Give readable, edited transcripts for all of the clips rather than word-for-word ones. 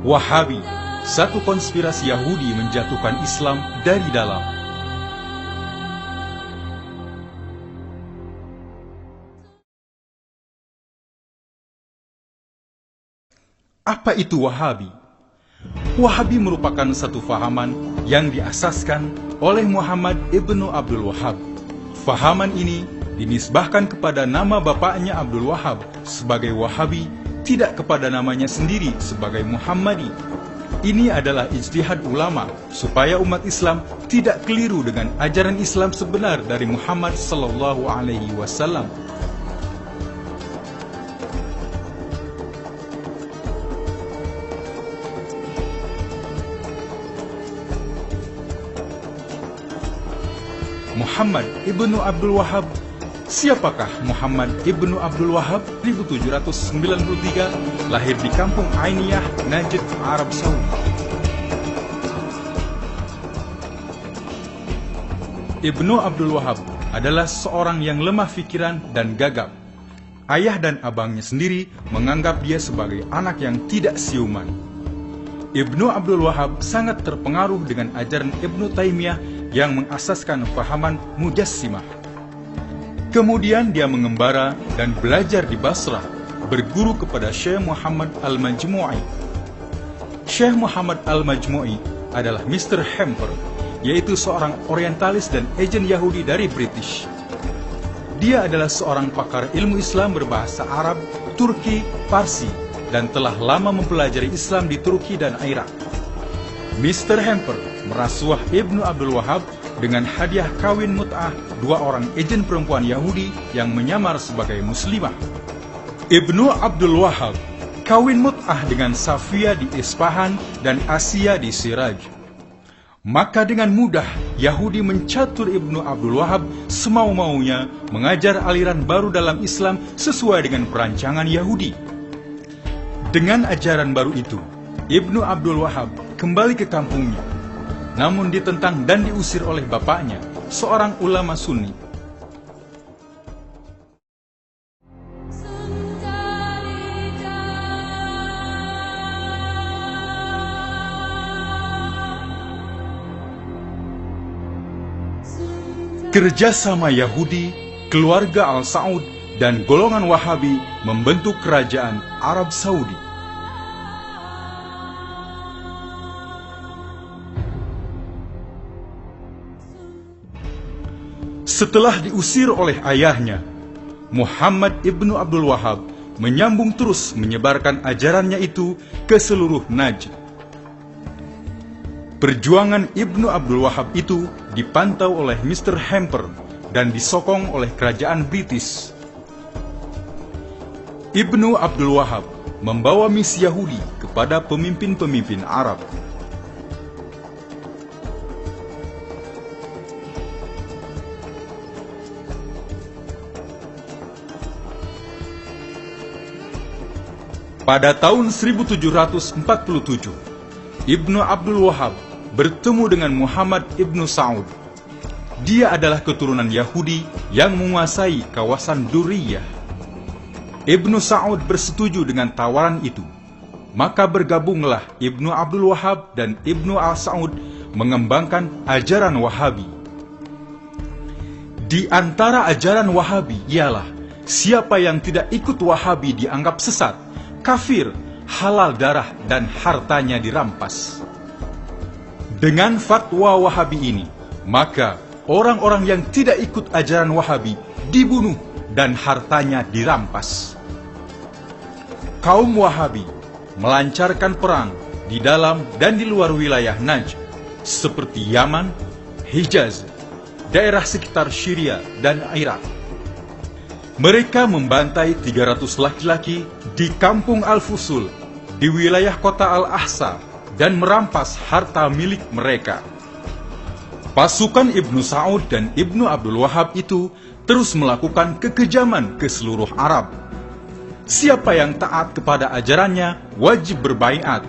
Wahabi, satu konspirasi Yahudi menjatuhkan Islam dari dalam. Apa itu Wahabi? Wahabi merupakan satu fahaman yang diasaskan oleh Muhammad ibnu Abdul Wahhab. Fahaman ini dinisbahkan kepada nama bapaknya Abdul Wahhab sebagai Wahabi, tidak kepada namanya sendiri sebagai Muhammadi. Ini adalah ijtihad ulama supaya umat Islam tidak keliru dengan ajaran Islam sebenar dari Muhammad sallallahu alaihi wasallam. Muhammad ibnu Abdul Wahhab. Siapakah Muhammad ibnu Abdul Wahhab? 1793, lahir di kampung Ainiyah, Najd, Arab Saudi. Ibnu Abdul Wahhab adalah seorang yang lemah pikiran dan gagap. Ayah dan abangnya sendiri menganggap dia sebagai anak yang tidak siuman. Ibnu Abdul Wahhab sangat terpengaruh dengan ajaran Ibnu Taimiyah yang mengasaskan fahaman Mujassimah. Kemudian dia mengembara dan belajar di Basrah, berguru kepada Syekh Muhammad Al-Majmu'i. Syekh Muhammad Al-Majmu'i adalah Mr. Hamper, yaitu seorang orientalis dan agen Yahudi dari British. Dia adalah seorang pakar ilmu Islam berbahasa Arab, Turki, Parsi, dan telah lama mempelajari Islam di Turki dan Irak. Mr. Hamper merasuah Ibnu Abdul Wahhab dengan hadiah kawin mut'ah 2 orang agen perempuan Yahudi yang menyamar sebagai muslimah. Ibnu Abdul Wahhab kawin mut'ah dengan Safia di Isfahan dan Asia di Siraj. Maka dengan mudah Yahudi mencatur Ibnu Abdul Wahhab semau-maunya mengajar aliran baru dalam Islam sesuai dengan perancangan Yahudi. Dengan ajaran baru itu, Ibnu Abdul Wahhab kembali ke kampungnya, namun ditentang dan diusir oleh bapaknya, seorang ulama Sunni. Kerjasama Yahudi, keluarga Al-Saud, dan golongan Wahabi membentuk kerajaan Arab Saudi. Setelah diusir oleh ayahnya, Muhammad ibnu Abdul Wahhab menyambung terus menyebarkan ajarannya itu ke seluruh Najd. Perjuangan Ibnu Abdul Wahhab itu dipantau oleh Mr. Hamper dan disokong oleh kerajaan British. Ibnu Abdul Wahhab membawa misi Yahudi kepada pemimpin-pemimpin Arab. Pada tahun 1747, Ibnu Abdul Wahhab bertemu dengan Muhammad ibnu Saud. Dia adalah keturunan Yahudi yang menguasai kawasan Duriyah. Ibnu Saud bersetuju dengan tawaran itu. Maka bergabunglah Ibnu Abdul Wahhab dan Ibnu Al-Saud mengembangkan ajaran Wahabi. Di antara ajaran Wahabi ialah siapa yang tidak ikut Wahabi dianggap sesat, kafir, halal darah, dan hartanya dirampas. Dengan fatwa Wahabi ini, maka orang-orang yang tidak ikut ajaran Wahabi dibunuh dan hartanya dirampas. Kaum Wahabi melancarkan perang di dalam dan di luar wilayah Najd, seperti Yaman, Hijaz, daerah sekitar Syria, dan Irak. Mereka membantai 300 laki-laki di kampung Al-Fusul, di wilayah kota Al-Ahsa, dan merampas harta milik mereka. Pasukan Ibnu Saud dan Ibnu Abdul Wahhab itu terus melakukan kekejaman ke seluruh Arab. Siapa yang taat kepada ajarannya wajib berbaiat.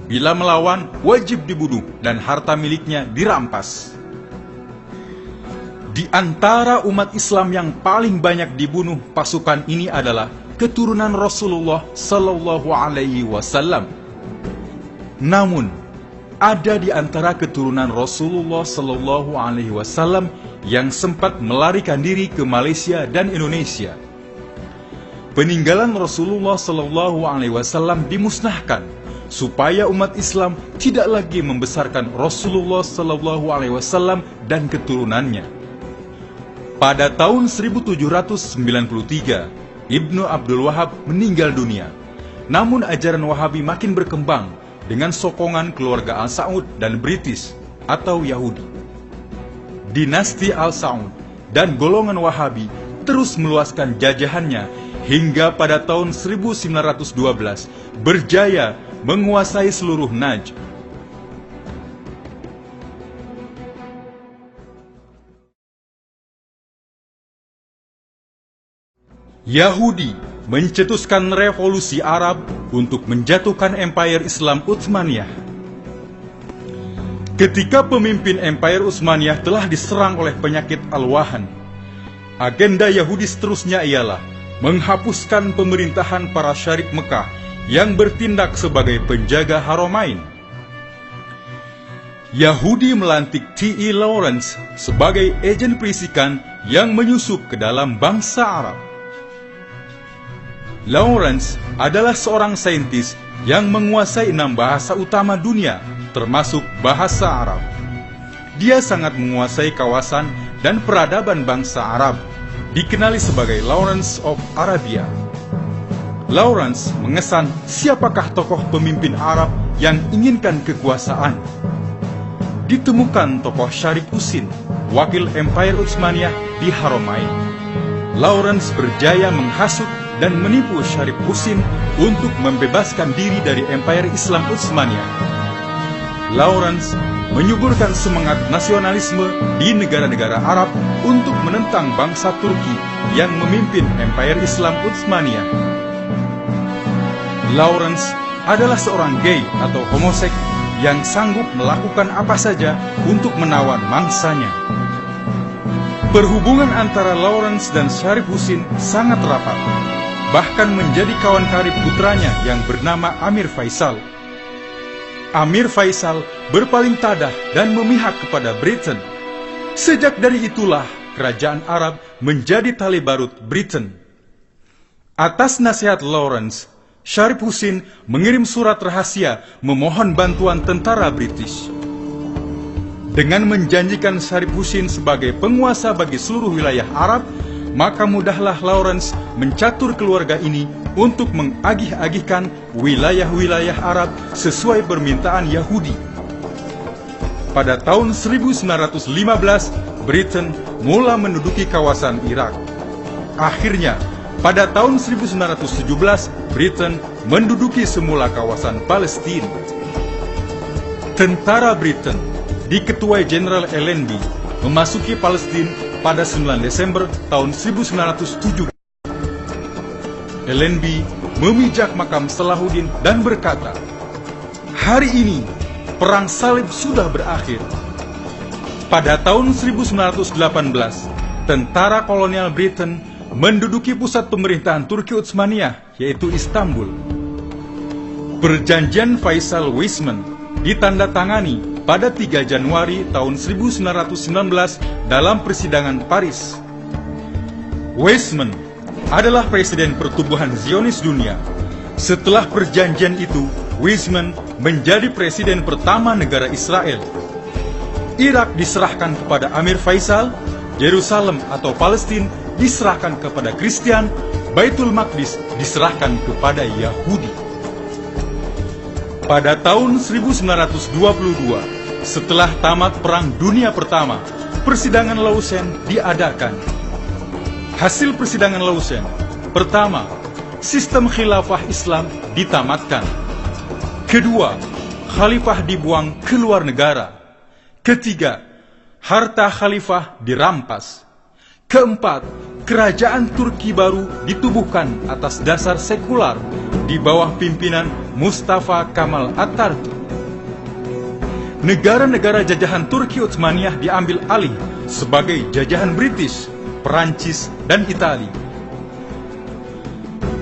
Bila melawan, wajib dibunuh dan harta miliknya dirampas. Di antara umat Islam yang paling banyak dibunuh pasukan ini adalah keturunan Rasulullah Sallallahu Alaihi Wasallam. Namun, ada di antara keturunan Rasulullah Shallallahu Alaihi Wasallam yang sempat melarikan diri ke Malaysia dan Indonesia. Peninggalan Rasulullah Shallallahu Alaihi Wasallam dimusnahkan supaya umat Islam tidak lagi membesarkan Rasulullah Shallallahu Alaihi Wasallam dan keturunannya. Pada tahun 1793, Ibnu Abdul Wahab meninggal dunia. Namun ajaran Wahabi makin berkembang dengan sokongan keluarga Al-Saud dan British atau Yahudi. Dinasti Al-Saud dan golongan Wahabi terus meluaskan jajahannya hingga pada tahun 1912 berjaya menguasai seluruh Najd. Yahudi mencetuskan revolusi Arab untuk menjatuhkan Empire Islam Utsmaniyah. Ketika pemimpin Empire Utsmaniyah telah diserang oleh penyakit Al-Wahan, agenda Yahudi seterusnya ialah menghapuskan pemerintahan para syarif Mekah yang bertindak sebagai penjaga Haramain. Yahudi melantik T.E. Lawrence sebagai agen perisikan yang menyusup ke dalam bangsa Arab. Lawrence adalah seorang saintis yang menguasai 6 bahasa utama dunia, termasuk bahasa Arab. Dia sangat menguasai kawasan dan peradaban bangsa Arab, dikenali sebagai Lawrence of Arabia. Lawrence mengesan siapakah tokoh pemimpin Arab yang inginkan kekuasaan. Ditemukan tokoh Syarif Husin, wakil Empire Utsmaniyah di Haramain. Lawrence berjaya menghasut dan menipu Syarif Husin untuk membebaskan diri dari Empire Islam Utsmaniyah. Lawrence menyuburkan semangat nasionalisme di negara-negara Arab untuk menentang bangsa Turki yang memimpin Empire Islam Utsmaniyah. Lawrence adalah seorang gay atau homoseks yang sanggup melakukan apa saja untuk menawan mangsanya. Perhubungan antara Lawrence dan Syarif Husin sangat rapat, bahkan menjadi kawan karib putranya yang bernama Amir Faisal. Amir Faisal berpaling tadah dan memihak kepada Britain. Sejak dari itulah kerajaan Arab menjadi tali barut Britain. Atas nasihat Lawrence, Syarif Husin mengirim surat rahasia memohon bantuan tentara British. Dengan menjanjikan Syarif Husin sebagai penguasa bagi seluruh wilayah Arab, maka mudahlah Lawrence mencatur keluarga ini untuk mengagih-agihkan wilayah-wilayah Arab sesuai permintaan Yahudi. Pada tahun 1915, Britain mulai menduduki kawasan Irak. Akhirnya, pada tahun 1917, Britain menduduki semula kawasan Palestina. Tentara Britain diketuai Jenderal Allenby memasuki Palestina pada 9 Desember tahun 1907. Allenby memijak makam Salahuddin dan berkata, "Hari ini, perang salib sudah berakhir." Pada tahun 1918, tentara kolonial Britain menduduki pusat pemerintahan Turki Utsmaniyah, yaitu Istanbul. Perjanjian Faisal-Weizmann ditandatangani pada 3 Januari tahun 1919 dalam persidangan Paris. Weizmann adalah presiden pertubuhan Zionis dunia. Setelah perjanjian itu, Weizmann menjadi presiden pertama negara Israel. Irak diserahkan kepada Amir Faisal, Yerusalem atau Palestina diserahkan kepada Kristen, Baitul Maqdis diserahkan kepada Yahudi. Pada tahun 1922, setelah tamat Perang Dunia Pertama, persidangan Lausanne diadakan. Hasil persidangan Lausanne, pertama, sistem khilafah Islam ditamatkan. Kedua, khalifah dibuang ke luar negara. Ketiga, harta khalifah dirampas. Keempat, kerajaan Turki baru ditubuhkan atas dasar sekular di bawah pimpinan Mustafa Kemal Atatürk. Negara-negara jajahan Turki Utsmaniyah diambil alih sebagai jajahan British, Perancis, dan Italia.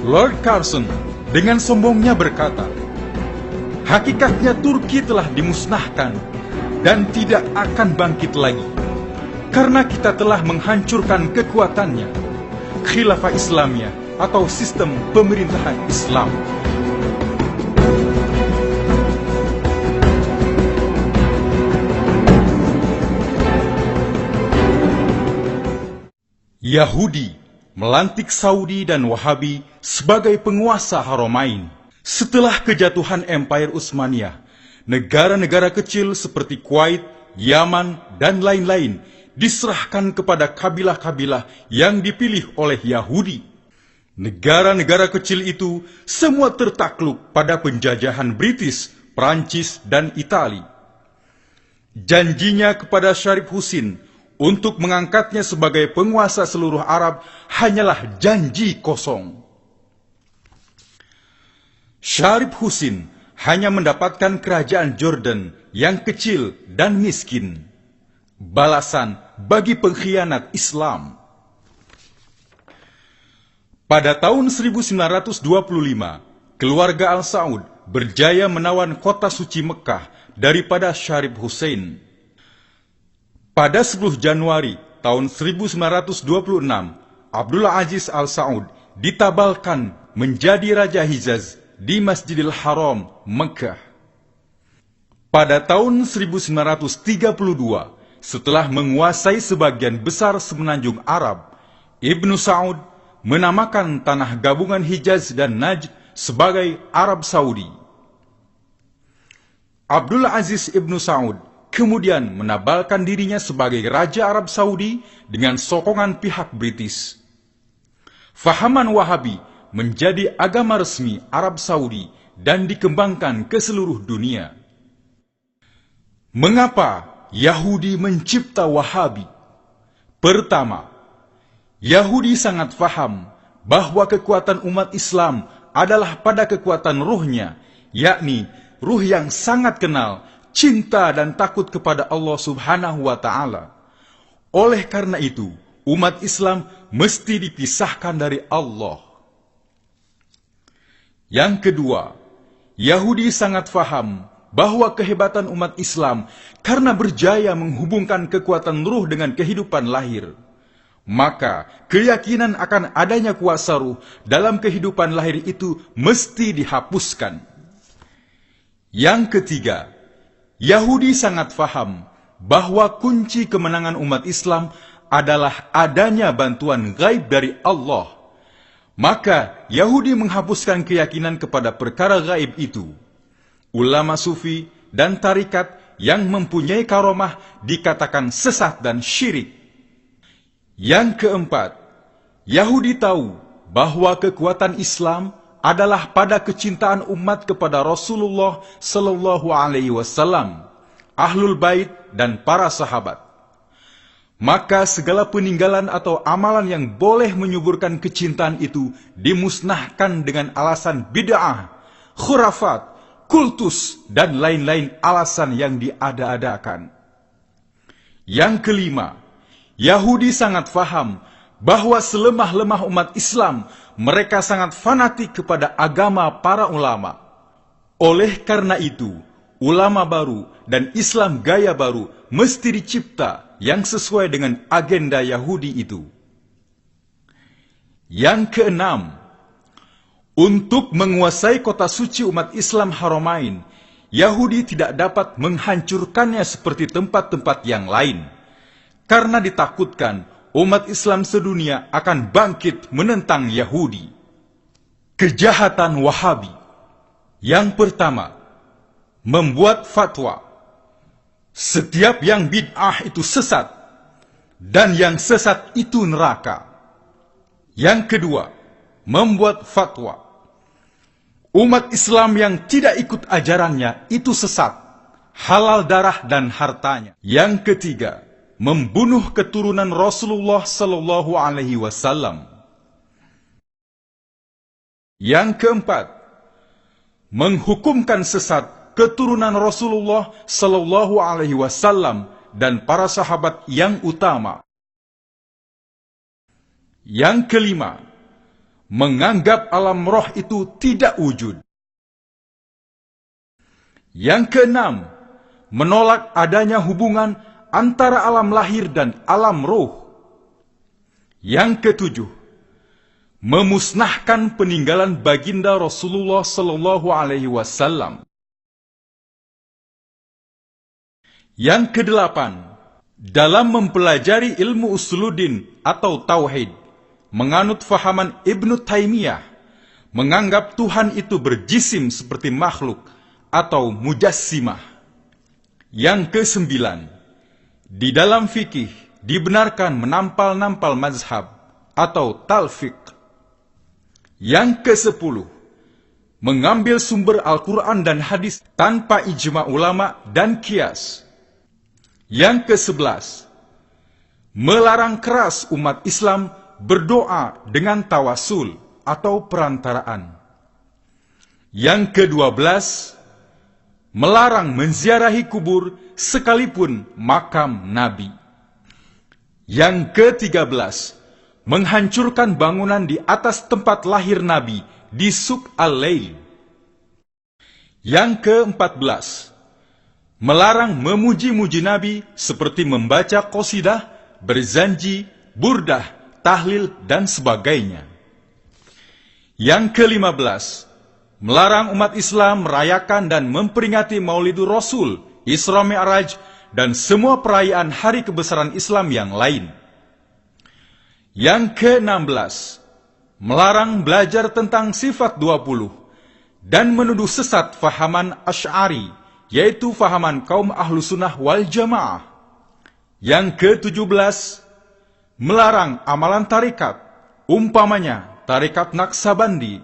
Lord Curzon dengan sombongnya berkata, Hakikatnya Turki telah dimusnahkan dan tidak akan bangkit lagi, karena kita telah menghancurkan kekuatannya, Khilafah Islamiyah atau sistem pemerintahan Islam. Yahudi melantik Saudi dan Wahabi sebagai penguasa Haramain. Setelah kejatuhan Empire Utsmaniyah, negara-negara kecil seperti Kuwait, Yaman, dan lain-lain diserahkan kepada kabilah-kabilah yang dipilih oleh Yahudi. Negara-negara kecil itu semua tertakluk pada penjajahan British, Prancis, dan Itali. Janjinya kepada Syarif Husin untuk mengangkatnya sebagai penguasa seluruh Arab hanyalah janji kosong. Syarif Husin hanya mendapatkan kerajaan Jordan yang kecil dan miskin. Balasan bagi pengkhianat Islam. Pada tahun 1925, keluarga Al Saud berjaya menawan kota suci Mekah daripada Syarif Husin. Pada 10 Januari tahun 1926, Abdullah Aziz Al Saud ditabalkan menjadi Raja Hijaz di Masjidil Haram, Mekah. Pada tahun 1932, setelah menguasai sebagian besar semenanjung Arab, Ibnu Saud menamakan tanah gabungan Hijaz dan Najd sebagai Arab Saudi. Abdullah Aziz Ibnu Saud kemudian menabalkan dirinya sebagai Raja Arab Saudi dengan sokongan pihak British. Fahaman Wahabi menjadi agama resmi Arab Saudi dan dikembangkan ke seluruh dunia. Mengapa Yahudi mencipta Wahabi? Pertama, Yahudi sangat faham bahwa kekuatan umat Islam adalah pada kekuatan ruhnya, yakni ruh yang sangat kenal, cinta dan takut kepada Allah Subhanahu wa Ta'ala. Oleh karena itu, umat Islam mesti dipisahkan dari Allah. Yang kedua, Yahudi sangat faham bahwa kehebatan umat Islam karena berjaya menghubungkan kekuatan ruh dengan kehidupan lahir. Maka keyakinan akan adanya kuasa ruh dalam kehidupan lahir itu mesti dihapuskan. Yang ketiga, Yahudi sangat faham bahwa kunci kemenangan umat Islam adalah adanya bantuan gaib dari Allah. Maka Yahudi menghapuskan keyakinan kepada perkara gaib itu. Ulama sufi dan tarikat yang mempunyai karomah dikatakan sesat dan syirik. Yang keempat, Yahudi tahu bahwa kekuatan Islam adalah pada kecintaan umat kepada Rasulullah Sallallahu Alaihi Wasallam, Ahlul Bait dan para sahabat. Maka segala peninggalan atau amalan yang boleh menyuburkan kecintaan itu dimusnahkan dengan alasan bid'ah, khurafat, kultus, dan lain-lain alasan yang diada-adakan. Yang kelima, Yahudi sangat faham bahwa selemah-lemah umat Islam, mereka sangat fanatik kepada agama para ulama. Oleh karena itu, ulama baru dan Islam gaya baru mesti dicipta yang sesuai dengan agenda Yahudi itu. Yang keenam, untuk menguasai kota suci umat Islam Haramain, Yahudi tidak dapat menghancurkannya seperti tempat-tempat yang lain, karena ditakutkan umat Islam sedunia akan bangkit menentang Yahudi. Kejahatan Wahabi. Yang pertama, membuat fatwa. Setiap yang bid'ah itu sesat, dan yang sesat itu neraka. Yang kedua, membuat fatwa. Umat Islam yang tidak ikut ajarannya itu sesat, halal darah dan hartanya. Yang ketiga, membunuh keturunan Rasulullah Sallallahu Alaihi Wasallam. Yang keempat, menghukumkan sesat keturunan Rasulullah Sallallahu Alaihi Wasallam dan para sahabat yang utama. Yang kelima, menganggap alam roh itu tidak wujud. Yang keenam, menolak adanya hubungan antara alam lahir dan alam roh. Yang ketujuh, memusnahkan peninggalan baginda Rasulullah Sallallahu Alaihi Wasallam. Yang kedelapan, dalam mempelajari ilmu usuluddin atau tauhid, menganut fahaman Ibnu Taimiyah, menganggap Tuhan itu berjisim seperti makhluk atau mujassimah. Yang kesembilan, di dalam fikih dibenarkan menampal-nampal mazhab atau talfiq. Yang kesepuluh, mengambil sumber Al-Quran dan hadis tanpa ijma ulama dan kias. Yang kesebelas, melarang keras umat Islam berdoa dengan tawasul atau perantaraan. Yang ke-12, melarang menziarahi kubur sekalipun makam Nabi. Yang ke-13, menghancurkan bangunan di atas tempat lahir Nabi di Suq Al-Lail. Yang ke-14, melarang memuji-muji Nabi seperti membaca qasidah, berzanji, burdah, tahlil, dan sebagainya. Yang ke-15, melarang umat Islam merayakan dan memperingati Maulidur Rasul, Isra Mi'raj, dan semua perayaan hari kebesaran Islam yang lain. Yang ke-16, melarang belajar tentang sifat 20 dan menuduh sesat fahaman Asy'ari, yaitu fahaman kaum ahlu sunnah wal jamaah. Yang ke-17, melarang amalan tarikat, umpamanya tarikat Naqsabandi,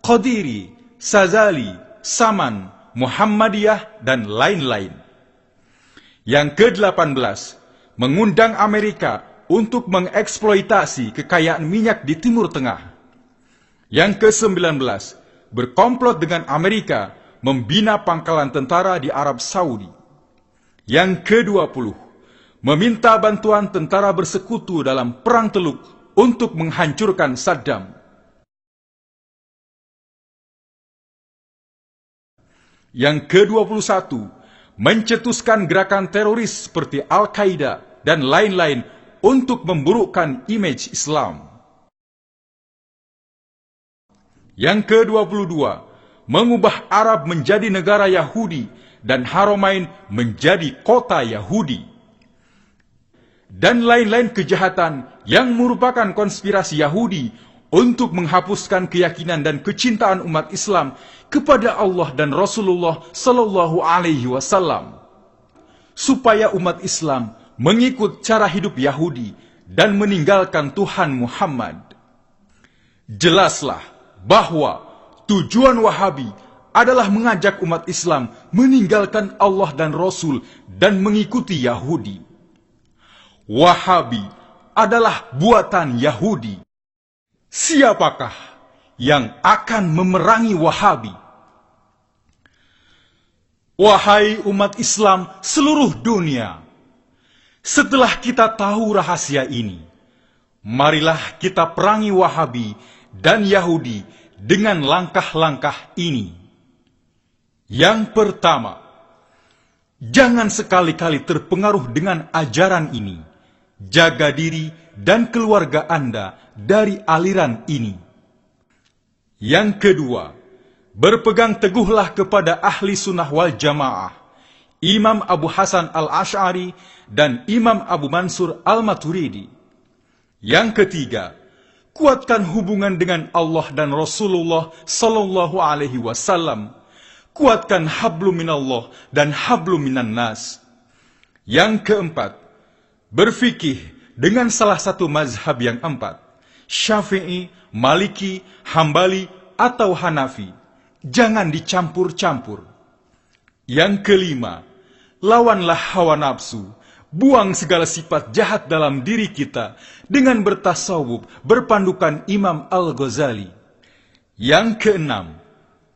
Qadiri, Sazali, Saman, Muhammadiyah, dan lain-lain. Yang ke-18, mengundang Amerika untuk mengeksploitasi kekayaan minyak di Timur Tengah. Yang ke-19, berkomplot dengan Amerika membina pangkalan tentara di Arab Saudi. Yang ke-20, meminta bantuan tentara bersekutu dalam Perang Teluk untuk menghancurkan Saddam. Yang ke-21, mencetuskan gerakan teroris seperti Al-Qaeda dan lain-lain untuk memburukkan image Islam. Yang ke-22, mengubah Arab menjadi negara Yahudi dan Haramain menjadi kota Yahudi. Dan lain-lain kejahatan yang merupakan konspirasi Yahudi untuk menghapuskan keyakinan dan kecintaan umat Islam kepada Allah dan Rasulullah Sallallahu Alaihi Wasallam, supaya umat Islam mengikut cara hidup Yahudi dan meninggalkan Tuhan Muhammad. Jelaslah bahwa tujuan Wahabi adalah mengajak umat Islam meninggalkan Allah dan Rasul dan mengikuti Yahudi. Wahabi adalah buatan Yahudi. Siapakah yang akan memerangi Wahabi? Wahai umat Islam seluruh dunia, setelah kita tahu rahasia ini, marilah kita perangi Wahabi dan Yahudi dengan langkah-langkah ini. Yang pertama, jangan sekali-kali terpengaruh dengan ajaran ini. Jaga diri dan keluarga Anda dari aliran ini. Yang kedua, berpegang teguhlah kepada ahli sunnah wal jamaah, Imam Abu Hasan al-Asy'ari dan Imam Abu Mansur al-Maturidi. Yang ketiga, kuatkan hubungan dengan Allah dan Rasulullah Sallallahu Alaihi Wasallam. Kuatkan hablum minallah dan hablum minan nas. Yang keempat, berfikih dengan salah satu mazhab yang empat, Syafi'i, Maliki, Hambali, atau Hanafi. Jangan dicampur-campur. Yang kelima, lawanlah hawa nafsu. Buang segala sifat jahat dalam diri kita dengan bertasawuf berpandukan Imam Al-Ghazali. Yang keenam,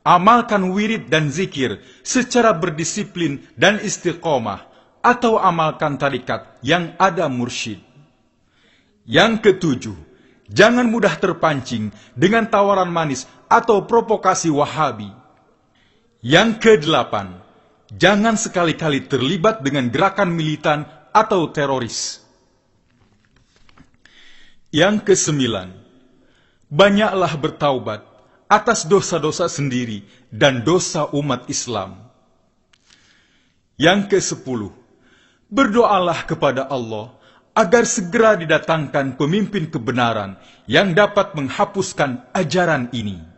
amalkan wirid dan zikir secara berdisiplin dan istiqomah, atau amalkan tarikat yang ada mursyid. Yang ketujuh, jangan mudah terpancing dengan tawaran manis atau provokasi Wahabi. Yang kedelapan, jangan sekali-kali terlibat dengan gerakan militan atau teroris. Yang kesembilan, banyaklah bertaubat atas dosa-dosa sendiri dan dosa umat Islam. Yang kesepuluh, berdoalah kepada Allah agar segera didatangkan pemimpin kebenaran yang dapat menghapuskan ajaran ini.